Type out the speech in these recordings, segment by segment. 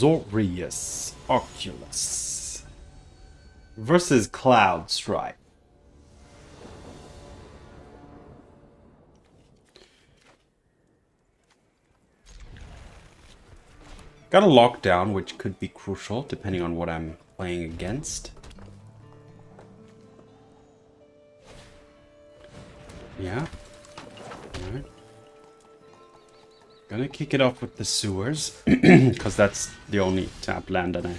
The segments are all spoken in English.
Azorius Oculus versus Cloud Strike. Got a lockdown, which could be crucial depending on what I'm playing against. Yeah. Alright. Gonna kick it off with the sewers, because that's the only tap land that I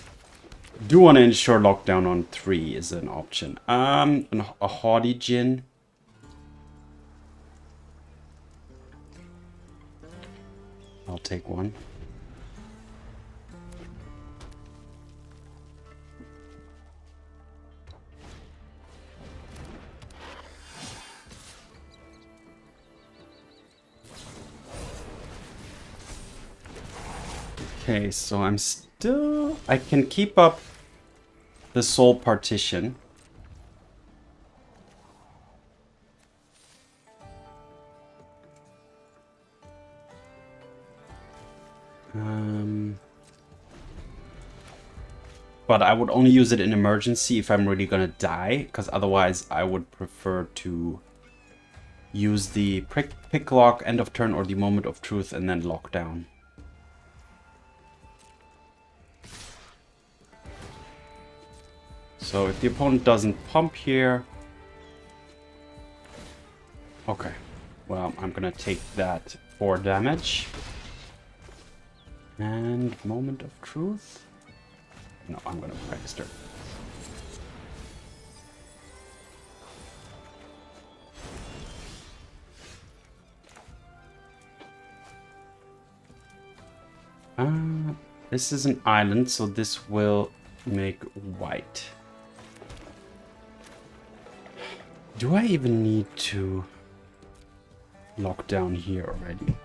do want to ensure lockdown on 3 is an option. A Haughty Djinn. I'll take one. Okay, so I can keep up the Soul Partition. But I would only use it in emergency if I'm really gonna die, because otherwise I would prefer to use the Picklock, End of Turn, or the Moment of Truth, and then lock down. So if the opponent doesn't pump here... Okay. Well, I'm gonna take that 4 damage. And Moment of Truth? No, I'm gonna Prankster. This is an island, so this will make white. Do I even need to lock down here already?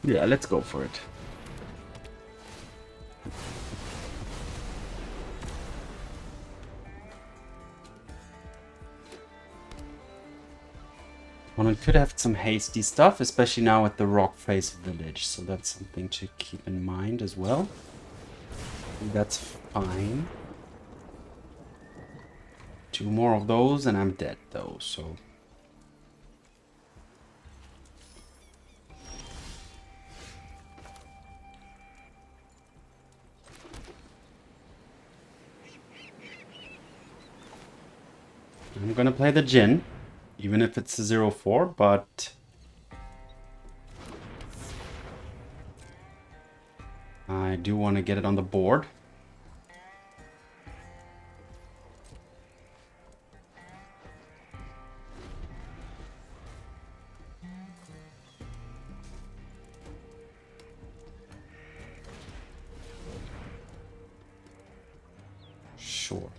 Yeah, let's go for it. Well, it could have some hasty stuff, especially now at the Rock Face Village, so that's something to keep in mind as well. That's fine. 2 more of those and I'm dead though, so... I'm gonna play the Djinn, even if it's a 0-4, but... I do want to get it on the board. Sure.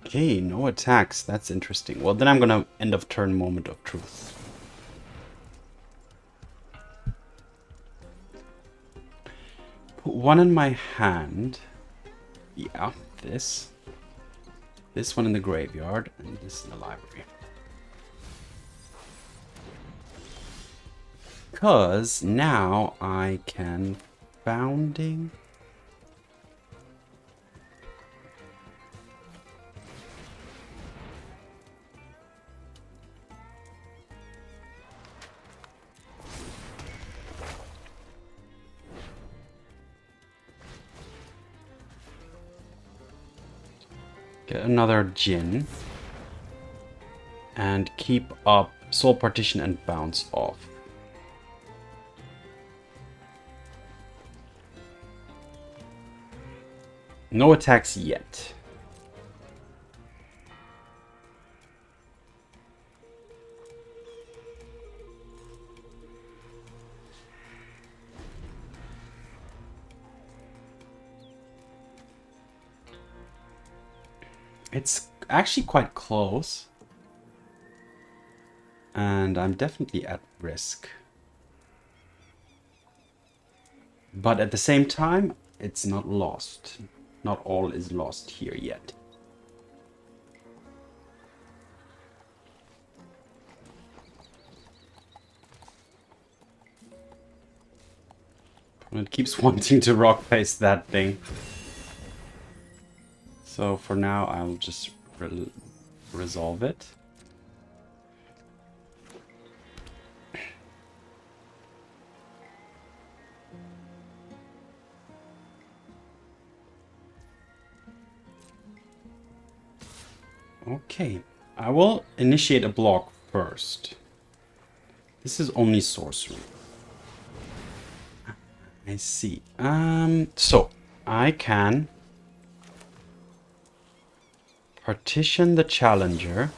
Okay, no attacks. That's interesting. Well, then I'm gonna end of turn Moment of Truth. Put 1 in my hand. Yeah, this. This one in the graveyard, and this in the library. Because now I can Founding. Get another Djinn. And keep up Soul Partition and bounce off. No attacks yet. It's actually quite close. And I'm definitely at risk. But at the same time, it's not lost. Not all is lost here yet. It keeps wanting to rock face that thing. So for now, I'll just resolve it. Okay, I will initiate a block first. This is only sorcery. I see. So I can partition the challenger.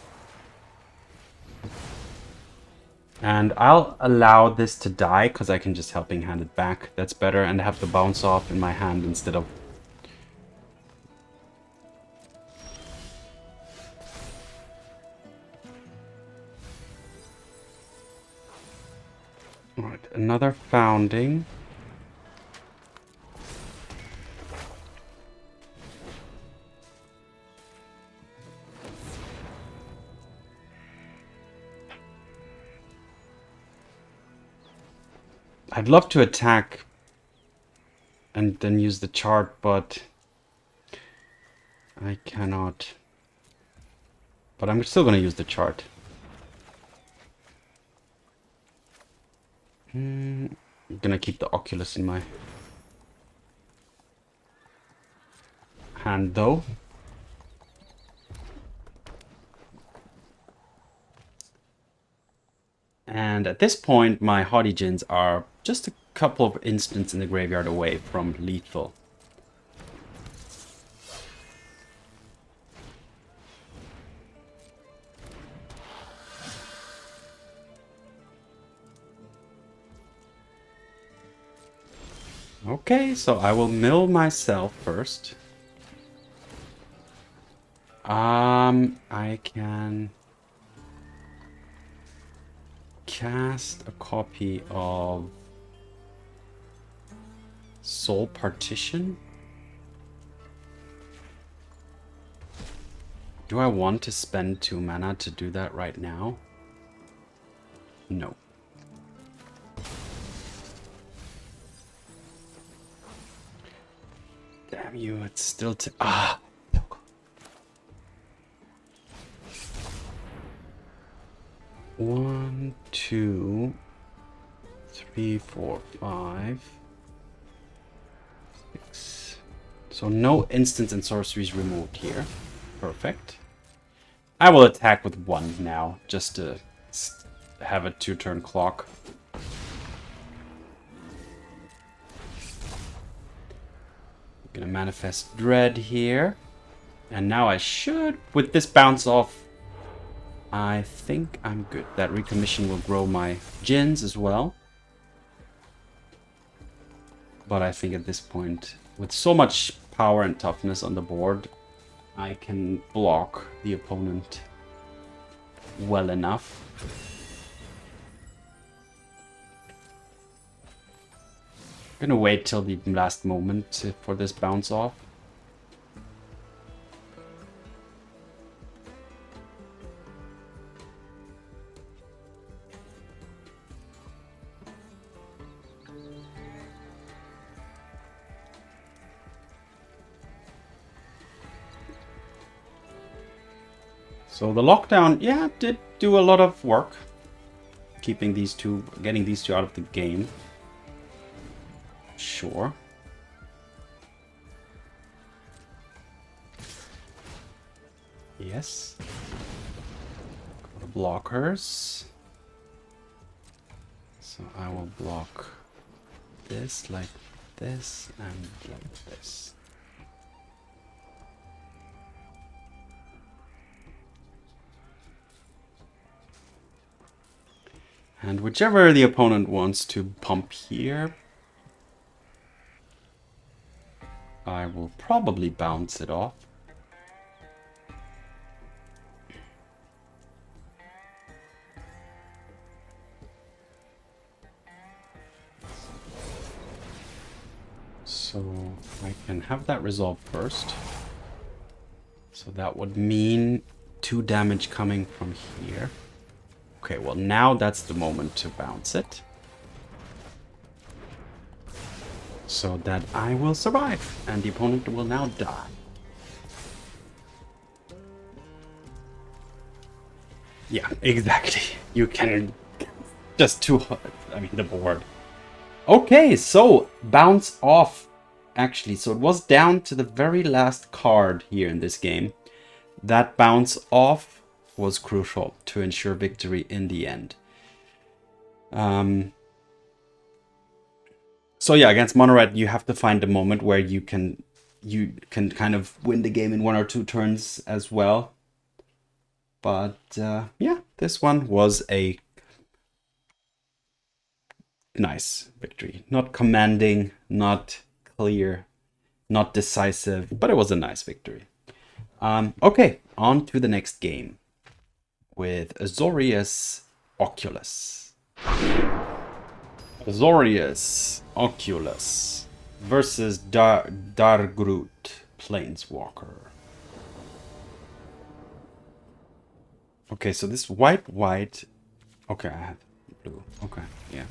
And I'll allow this to die because I can just helping hand it back. That's better, and have the bounce off in my hand instead of... Alright, another founding. I'd love to attack and then use the chart, but I cannot. But I'm still going to use the chart. I'm going to keep the Oculus in my hand, though. And at this point, my Haughty Djinns are just a couple of instants in the graveyard away from lethal. Okay, so I will mill myself first. I can cast a copy of Soul Partition. Do I want to spend 2 mana to do that right now? No. Damn you, it's still to... Ah! 1, 2, 3, 4, 5, 6. So no instants and sorceries removed here. Perfect. I will attack with 1 now, just to have a 2-turn clock. Gonna manifest Dread here. And now I should, with this bounce off, I think I'm good. That Recommission will grow my Djinns as well. But I think at this point, with so much power and toughness on the board, I can block the opponent well enough. I'm gonna wait till the last moment for this bounce off. So the lockdown, yeah, did do a lot of work. Keeping these two, getting these two out of the game. Sure. Yes. Go to blockers. So I will block this like this and like this. And whichever the opponent wants to pump here, I will probably bounce it off. I can have that resolved first. So that would mean 2 damage coming from here. Okay, well now that's the moment to bounce it. So that I will survive, and the opponent will now die. Yeah, exactly. You can just too hard. I mean, the board. Okay, so bounce off. Actually, so it was down to the very last card here in this game. That bounce off was crucial to ensure victory in the end. So yeah, against mono red, you have to find the moment where you can kind of win the game in 1 or 2 turns as well. But yeah, this one was a nice victory. Not commanding, not clear, not decisive, but it was a nice victory. Okay, on to the next game with Azorius Oculus. Azorius Oculus versus Dargrut Planeswalker. Okay, so this white. Okay, I have blue. Okay, yeah.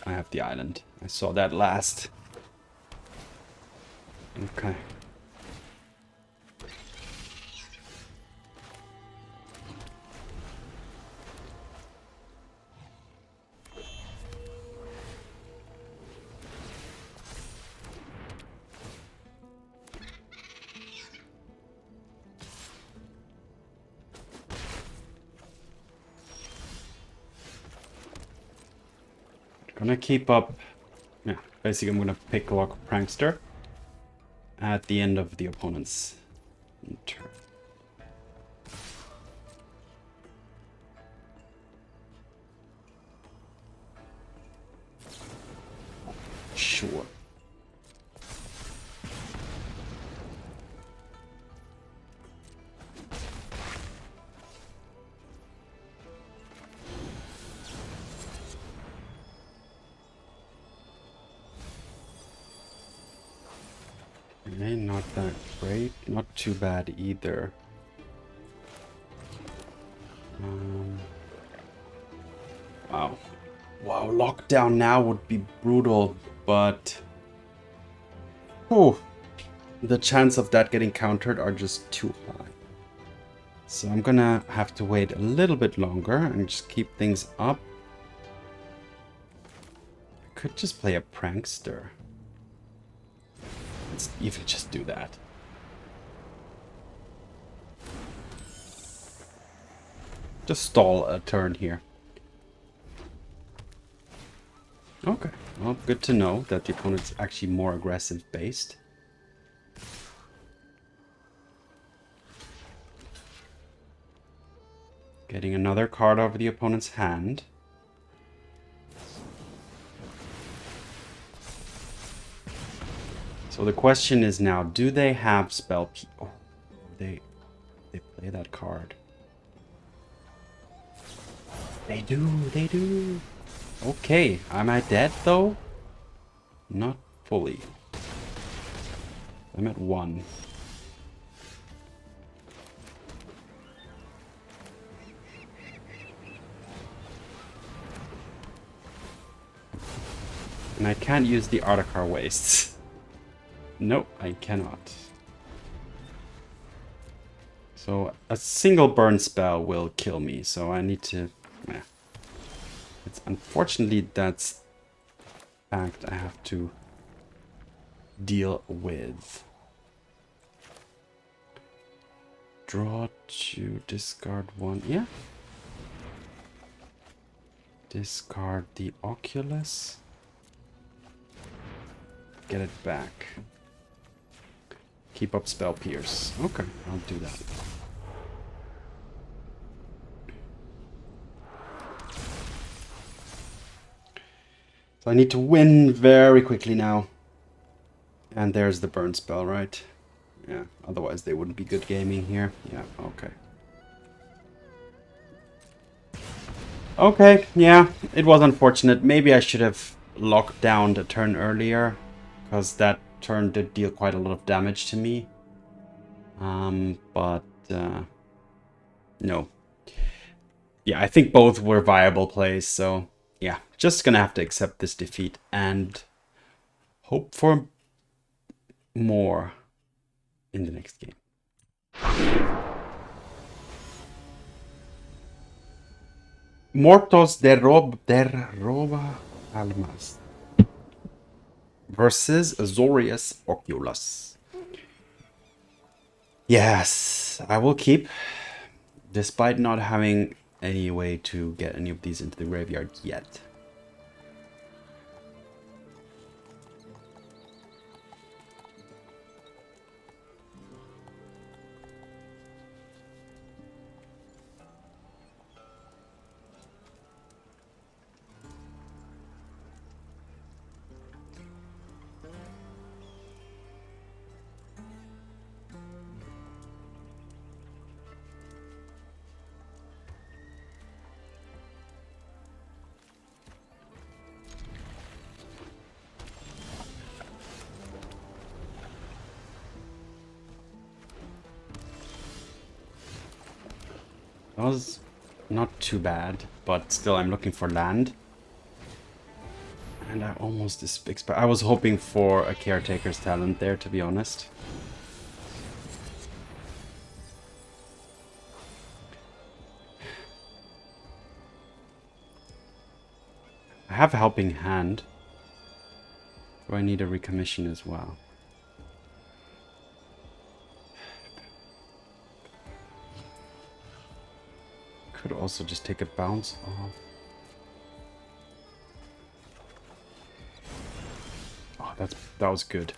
I have the island. I saw that last. Okay. Gonna keep up. Yeah, basically I'm gonna Picklock Prankster at the end of the opponent's turn. Sure. Okay, not that great. Not too bad either. Wow. Wow, lockdown now would be brutal, but... Oh, the chance of that getting countered are just too high. So I'm gonna have to wait a little bit longer and just keep things up. I could just play a Prankster. Let's even just do that. Just stall a turn here. Okay, well, good to know that the opponent's actually more aggressive based. Getting another card over the opponent's hand. So the question is now, do they have spell P? Oh, they play that card. They do. Okay, am I dead though? Not fully. I'm at 1. And I can't use the Adarkar Wastes. Nope, I cannot. So a single burn spell will kill me, so I need to... It's unfortunately that's fact I have to deal with. Draw to discard 1. Yeah. Discard the Oculus. Get it back. Keep up spell pierce. Okay, I'll do that. So I need to win very quickly now. And there's the burn spell, right? Yeah, otherwise they wouldn't be good gaming here. Yeah, okay. Okay, yeah, it was unfortunate. Maybe I should have locked down the turn earlier. because that turn did deal quite a lot of damage to me. But no. Yeah, I think both were viable plays, so yeah, just gonna have to accept this defeat and hope for more in the next game. Mortos der Roba Almas versus Azorius Oculus. Yes, I will keep, despite not having any way to get any of these into the graveyard yet. That was not too bad, but still I'm looking for land. And I almost expect... I was hoping for a Caretaker's Talent there, to be honest. I have a Helping Hand. Do I need a Recommission as well? Could also just take a bounce off. Oh, that was good.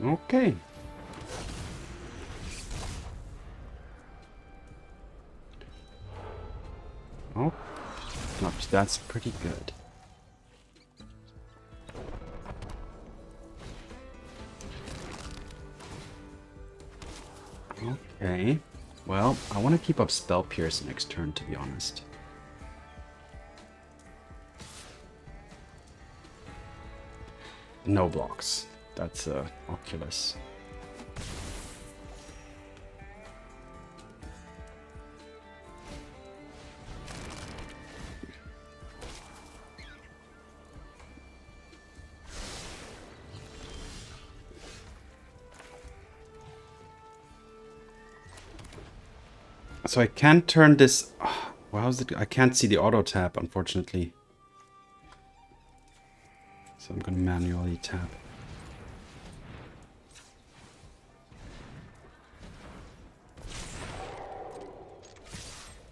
Okay. Oh, that's pretty good. Okay, well, I want to keep up Spell Pierce next turn, to be honest. No blocks. That's Oculus. So I can't turn this... Well, how's it? I can't see the auto tap, unfortunately. So I'm gonna manually tap.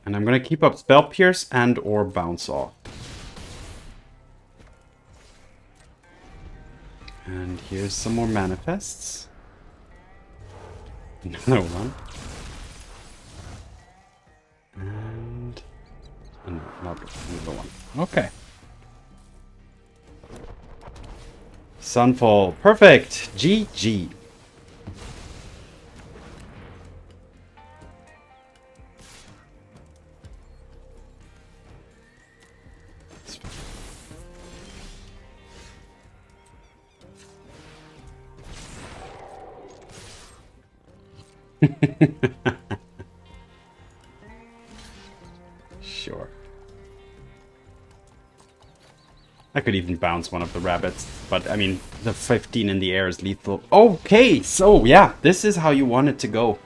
And I'm gonna keep up Spell Pierce and or Bounce Off. And here's some more manifests. Another one. And another one. Okay. Sunfall. Perfect. GG. Sure. I could even bounce one of the rabbits, but I mean, the 15 in the air is lethal. Okay, so yeah, this is how you want it to go.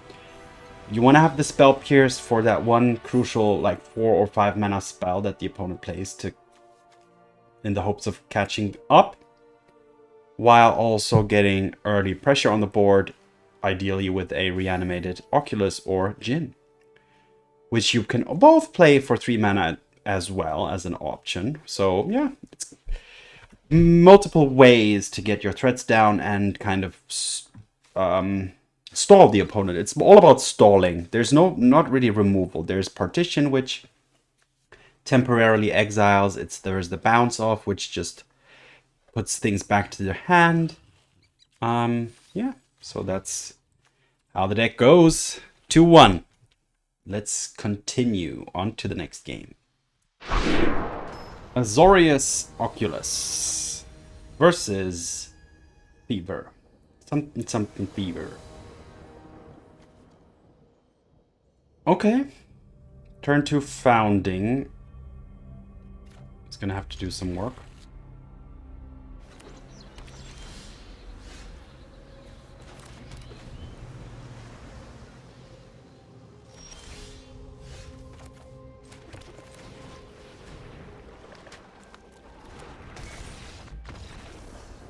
You want to have the Spell Pierce for that one crucial, like 4 or 5 mana spell that the opponent plays to, in the hopes of catching up, while also getting early pressure on the board, ideally with a reanimated Oculus or Djinn, which you can both play for 3 mana as well as an option. So yeah, it's multiple ways to get your threats down and kind of stall the opponent. It's all about stalling. There's not really removal. There's partition, which temporarily exiles. There's the bounce off, which just puts things back to their hand. Yeah, so that's how the deck goes. 2-1. let's continue on to the next game. Azorius Oculus versus Fever. Something Fever. Okay. Turn to Founding. It's gonna have to do some work.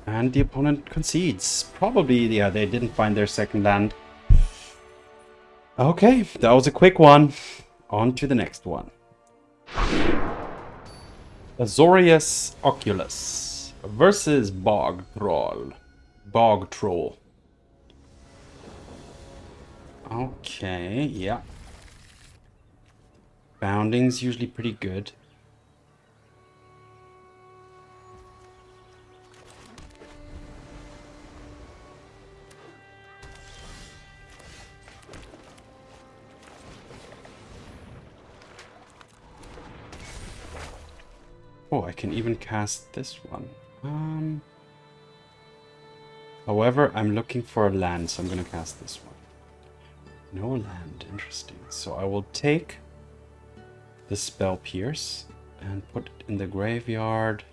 And the opponent concedes. Probably, yeah, they didn't find their second land. Okay, that was a quick one. On to the next one. Azorius Oculus versus Bog Troll. Bog Troll. Okay, yeah. Bounding's usually pretty good. Oh, I can even cast this one. However, I'm looking for a land, so I'm gonna cast this one. No land, interesting. So I will take the Spell Pierce and put it in the graveyard.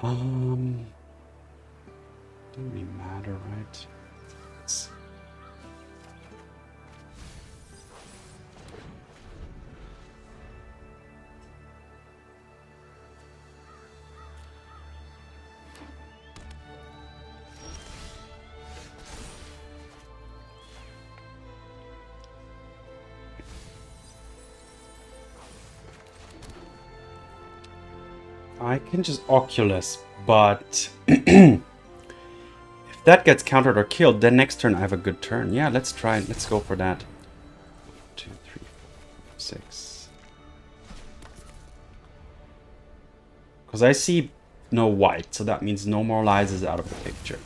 Doesn't really matter, right? I can just Oculus, but if that gets countered or killed, then next turn I have a good turn. Yeah, let's try it. Let's go for that. 1, 2, 3, 4, 6. Because I see no white, so that means no more lies is out of the picture.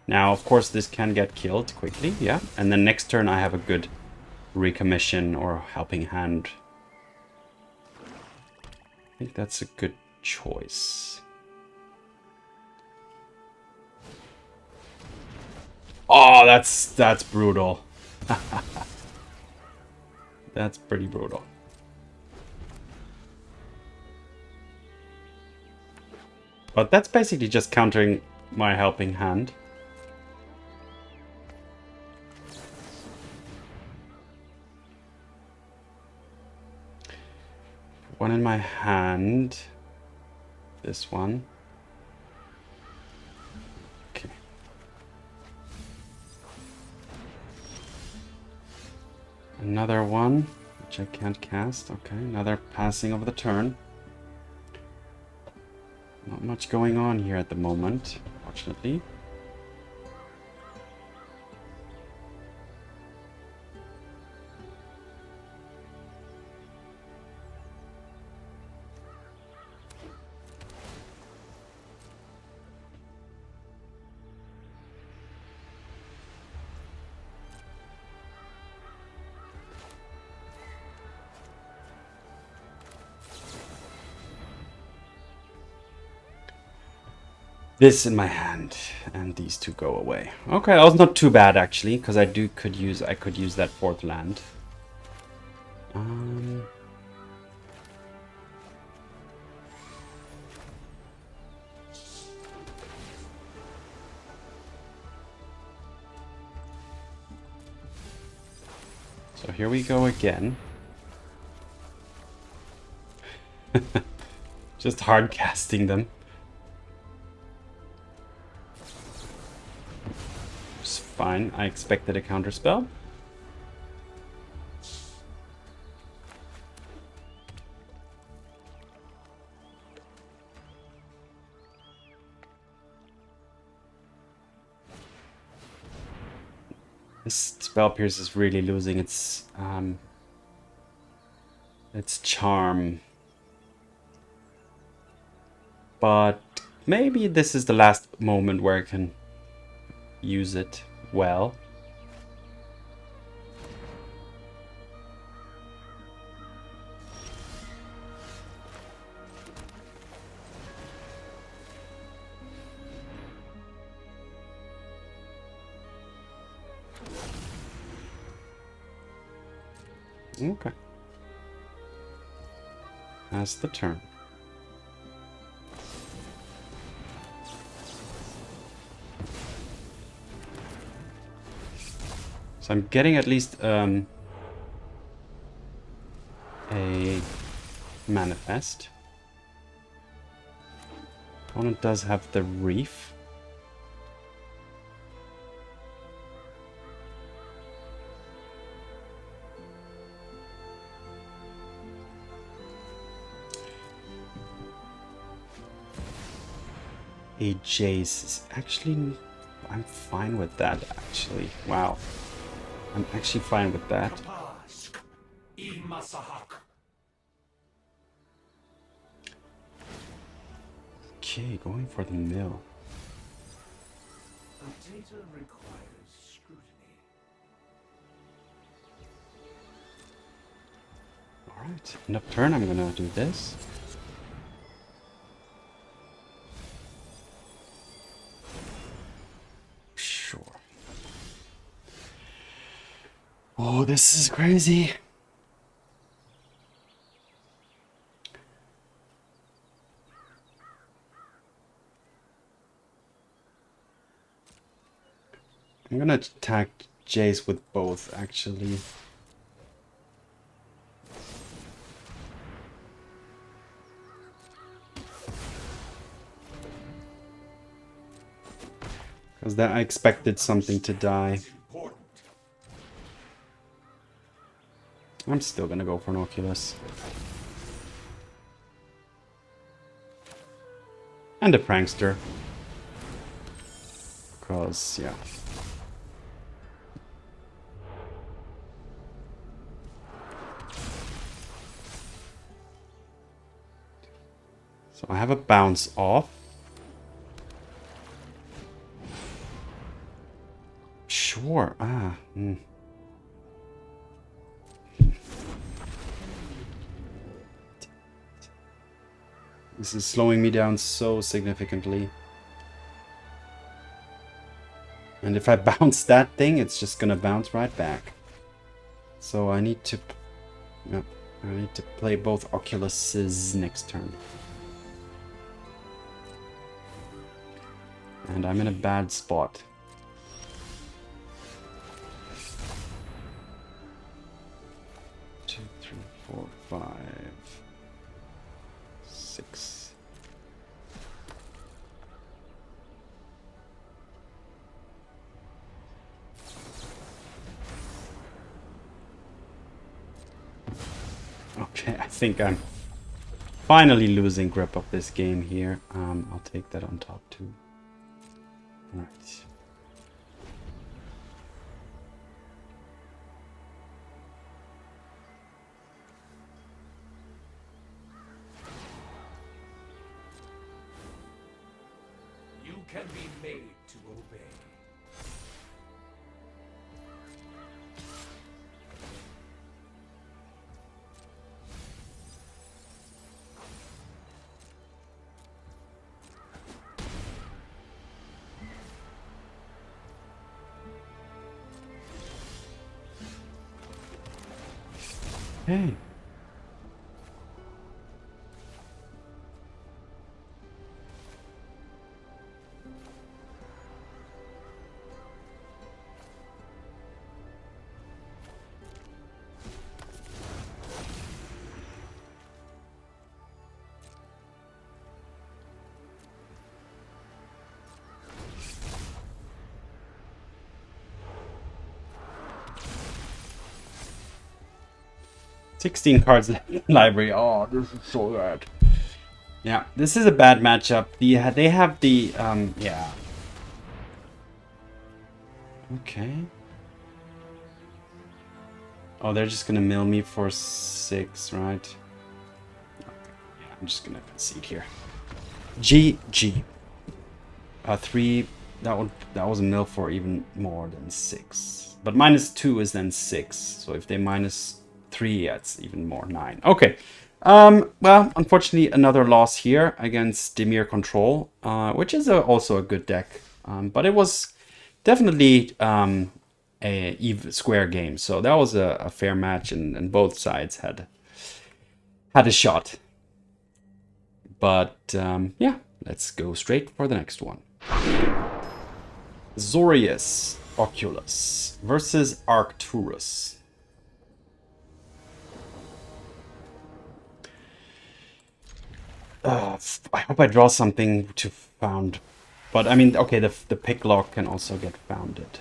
Now, of course, this can get killed quickly, yeah. And then next turn I have a good Recommission or Helping Hand. I think that's a good choice. Oh, that's brutal. That's pretty brutal. But that's basically just countering my Helping Hand. One in my hand. This one. Okay. Another one, which I can't cast. Okay, another passing of the turn. Not much going on here at the moment, fortunately. This in my hand, and these two go away. Okay, that was not too bad actually, because I could use that fourth land. So here we go again. Just hard casting them. It's fine. I expected a counterspell. This Spell Pierce is really losing its charm. But maybe this is the last moment where I can use it well. Okay. That's the turn. So I'm getting at least a manifest. Opponent does have the reef. A Jace is actually... I'm fine with that, actually. Wow. I'm actually fine with that. Okay, going for the mill. Data requires scrutiny. Alright, end of turn, I'm gonna do this. Sure. Oh, this is crazy. I'm gonna attack Jace with both, actually. Because I expected something to die. I'm still gonna go for an Oculus. And a Prankster. Because, yeah. So I have a bounce off. Sure. This is slowing me down so significantly. And if I bounce that thing, it's just gonna bounce right back. So I need to... Yep, I need to play both Oculuses next turn. And I'm in a bad spot. Two, three, four, 5, 6. Okay, I think I'm finally losing grip of this game here. I'll take that on top too. Right. You can be made to obey. Hey. $16 cards library. Oh, this is so bad. Yeah, this is a bad matchup. They have the yeah. Okay. Oh, they're just gonna mill me for 6, right? Okay. Yeah, I'm just gonna concede here. GG. 3. That was a mill for even more than 6. But -2 is then 6. So if they -3, that's even more, 9. Okay. Well, unfortunately, another loss here against Dimir Control, which is also a good deck. But it was definitely square game. So that was a fair match, and both sides had a shot. But yeah, let's go straight for the next one. Azorius Oculus versus Arcturus. I hope I draw something to found. But I mean, okay, the Picklock can also get founded.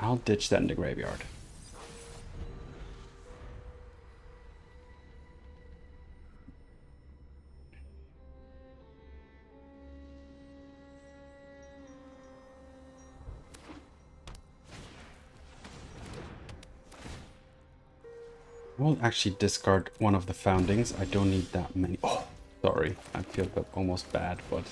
I'll ditch that in the graveyard. I'll actually discard one of the foundings. I don't need that many. Oh, sorry. I feel almost bad, but...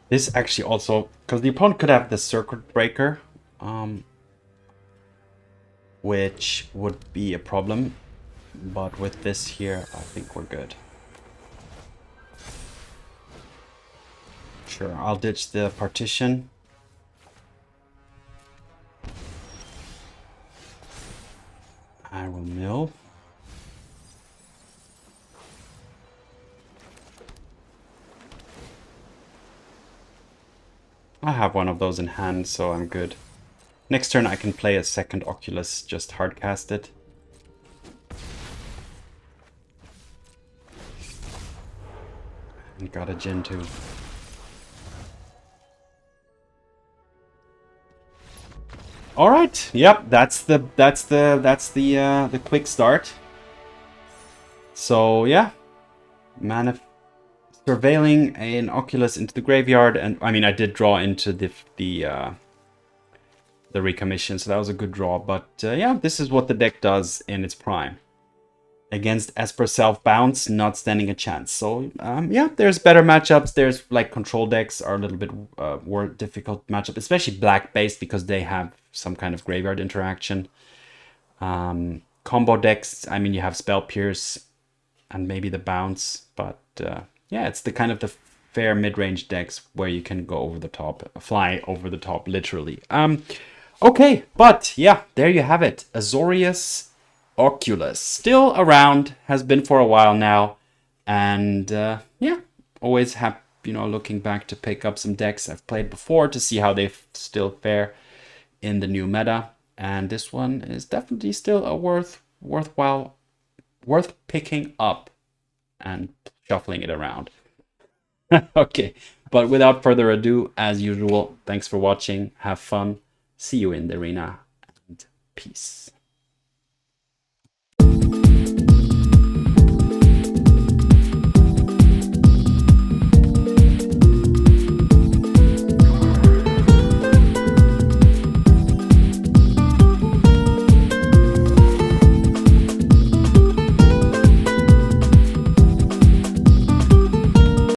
This actually also... Because the opponent could have the Circuit Breaker, which would be a problem. But with this here, I think we're good. Sure, I'll ditch the partition. I will mill. I have one of those in hand, so I'm good. Next turn I can play a second Oculus, just hardcast it. And got a Djinn too. All right. Yep. That's the quick start. So yeah, surveilling an Oculus into the graveyard, and I mean I did draw into the recommission, so that was a good draw. But yeah, this is what the deck does in its prime. Against Esper Self Bounce, not standing a chance. So yeah, there's better matchups. There's like control decks are a little bit more difficult matchup, especially black based because they have some kind of graveyard interaction. Combo decks, I mean you have Spell Pierce and maybe the Bounce, but yeah, it's the kind of the fair mid-range decks where you can go over the top, fly over the top, literally. Okay, but yeah, there you have it. Azorius Oculus, still around, has been for a while now, and yeah, always have, you know, looking back to pick up some decks I've played before to see how they still fare in the new meta, and this one is definitely still a worth picking up and shuffling it around. Okay, but without further ado, as usual, thanks for watching, have fun, see you in the arena, and peace.